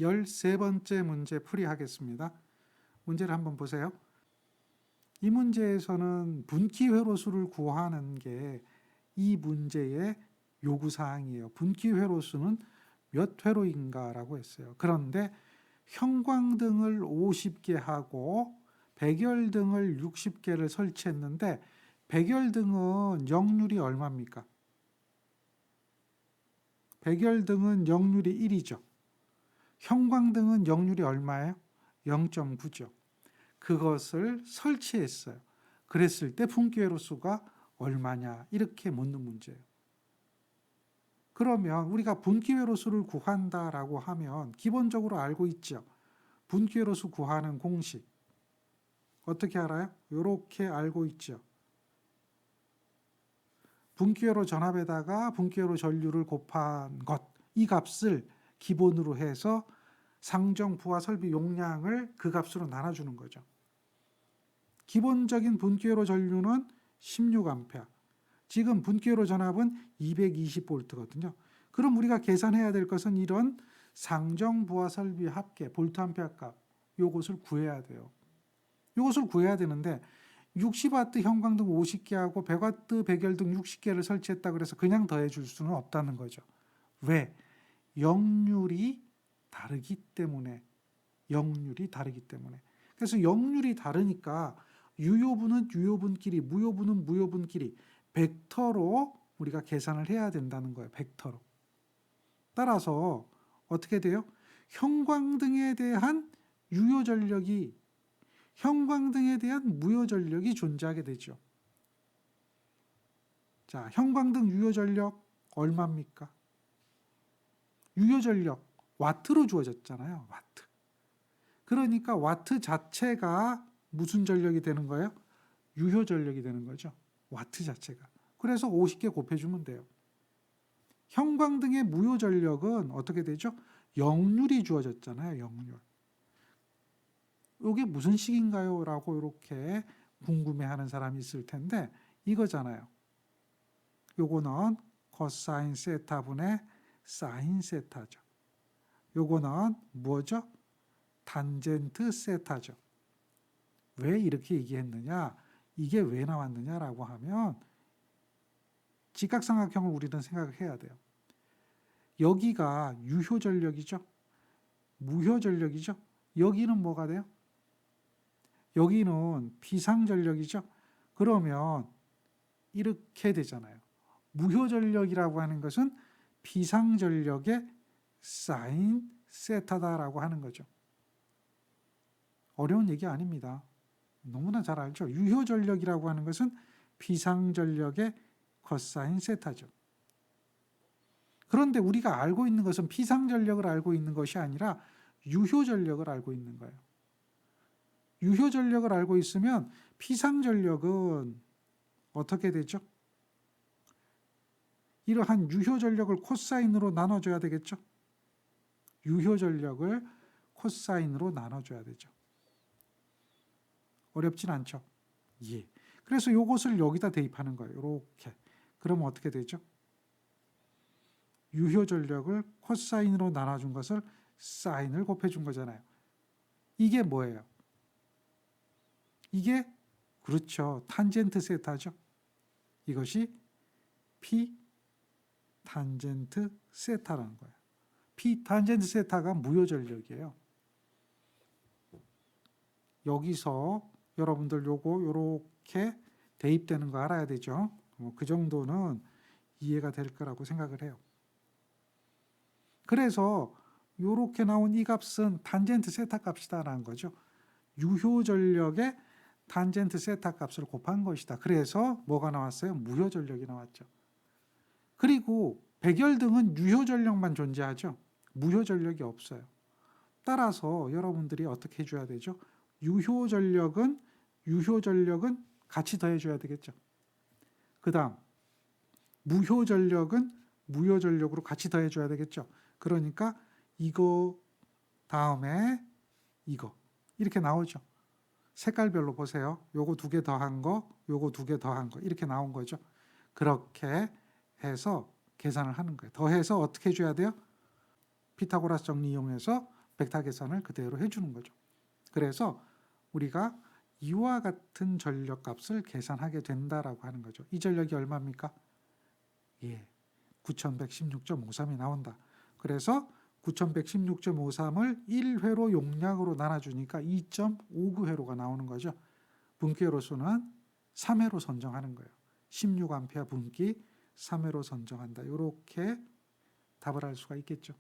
13번째 문제 풀이하겠습니다. 문제를 한번 보세요. 이 문제에서는 분기회로수를 구하는 게 이 문제의 요구사항이에요. 분기회로수는 몇 회로인가 라고 했어요. 그런데 형광등을 50개 하고 백열등을 60개를 설치했는데 백열등은 역률이 얼마입니까? 백열등은 역률이 1이죠. 형광등은 역률이 얼마예요? 0.9죠. 그것을 설치했어요. 그랬을 때 분기회로수가 얼마냐 이렇게 묻는 문제예요. 그러면 우리가 분기회로수를 구한다라고 하면 기본적으로 알고 있죠. 분기회로수 구하는 공식 어떻게 알아요? 이렇게 알고 있죠. 분기회로 전압에다가 분기회로 전류를 곱한 것, 이 값을 기본으로 해서 상정 부하 설비 용량을 그 값으로 나눠주는 거죠. 기본적인 분기회로 전류는 16A, 지금 분기회로 전압은 220V거든요. 그럼 우리가 계산해야 될 것은 이런 상정 부하 설비 합계, 볼트암페어 값, 요것을 구해야 돼요. 요것을 구해야 되는데 60W 형광등 50개하고 100W 백열등 60개를 설치했다 그래서 그냥 더해줄 수는 없다는 거죠. 왜? 역률이 다르기 때문에. 그래서 역률이 다르니까 유효분은 유효분끼리, 무효분은 무효분끼리 벡터로 우리가 계산을 해야 된다는 거예요. 벡터로. 따라서 어떻게 돼요? 형광등에 대한 유효전력이 형광등에 대한 무효전력이 존재하게 되죠. 자, 형광등 유효전력 얼마입니까? 유효전력 와트로 주어졌잖아요. 와트. 그러니까 와트 자체가 무슨 전력이 되는 거예요? 유효전력이 되는 거죠. 와트 자체가. 그래서 50개 곱해주면 돼요. 형광등의 무효전력은 어떻게 되죠? 역률이 주어졌잖아요. 역률. 이게 무슨 식인가요? 라고 이렇게 궁금해하는 사람이 있을 텐데 이거잖아요. 요거는 코사인 세타분의 사인 세타죠. 요거는 뭐죠? 탄젠트 세타죠. 왜 이렇게 얘기했느냐? 이게 왜 나왔느냐라고 하면 직각삼각형을 우리는 생각을 해야 돼요. 여기가 유효전력이죠. 무효전력이죠. 여기는 뭐가 돼요? 여기는 비상전력이죠. 그러면 이렇게 되잖아요. 무효전력이라고 하는 것은 비상전력의 사인 세타다라고 하는 거죠. 어려운 얘기 아닙니다. 너무나 잘 알죠. 유효전력이라고 하는 것은 비상전력의 코사인 세타죠. 그런데 우리가 알고 있는 것은 비상전력을 알고 있는 것이 아니라 유효전력을 알고 있는 거예요. 유효전력을 알고 있으면 비상전력은 어떻게 되죠? 이러한 유효전력을 코사인으로 나눠줘야 되겠죠? 유효전력을 코사인으로 나눠줘야 되죠. 어렵진 않죠? 예. 그래서 이것을 여기다 대입하는 거예요. 이렇게. 그러면 어떻게 되죠? 유효전력을 코사인으로 나눠준 것을 사인을 곱해준 거잖아요. 이게 뭐예요? 이게 그렇죠. 탄젠트 세타죠. 이것이 P 탄젠트 세타라는 거예요. P 탄젠트 세타가 무효전력이에요. 여기서 여러분들 요거 요렇게 대입되는 거 알아야 되죠. 그 정도는 이해가 될 거라고 생각을 해요. 그래서 요렇게 나온 이 값은 탄젠트 세타 값이다라는 거죠. 유효전력의 탄젠트 세타 값을 곱한 것이다. 그래서 뭐가 나왔어요? 무효전력이 나왔죠. 그리고 백열등은 유효전력만 존재하죠. 무효전력이 없어요. 따라서 여러분들이 어떻게 해줘야 되죠? 유효전력은 같이 더해줘야 되겠죠. 그 다음 무효전력은 무효전력으로 같이 더해줘야 되겠죠. 그러니까 이거 다음에 이거 이렇게 나오죠. 색깔별로 보세요. 요거 2개 더한 거, 요거 2개 더한 거 이렇게 나온 거죠. 그렇게 해서 계산을 하는 거예요. 더해서 어떻게 해줘야 돼요? 피타고라스 정리 이용해서 벡터 계산을 그대로 해주는 거죠. 그래서 우리가 이와 같은 전력값을 계산하게 된다라고 하는 거죠. 이 전력이 얼마입니까? 예, 9116.53이 나온다. 그래서 9116.53을 1회로 용량으로 나눠주니까 2.59회로가 나오는 거죠. 분기회로수는 3회로 선정하는 거예요. 16A 분기 3회로 선정한다. 이렇게 답을 할 수가 있겠죠.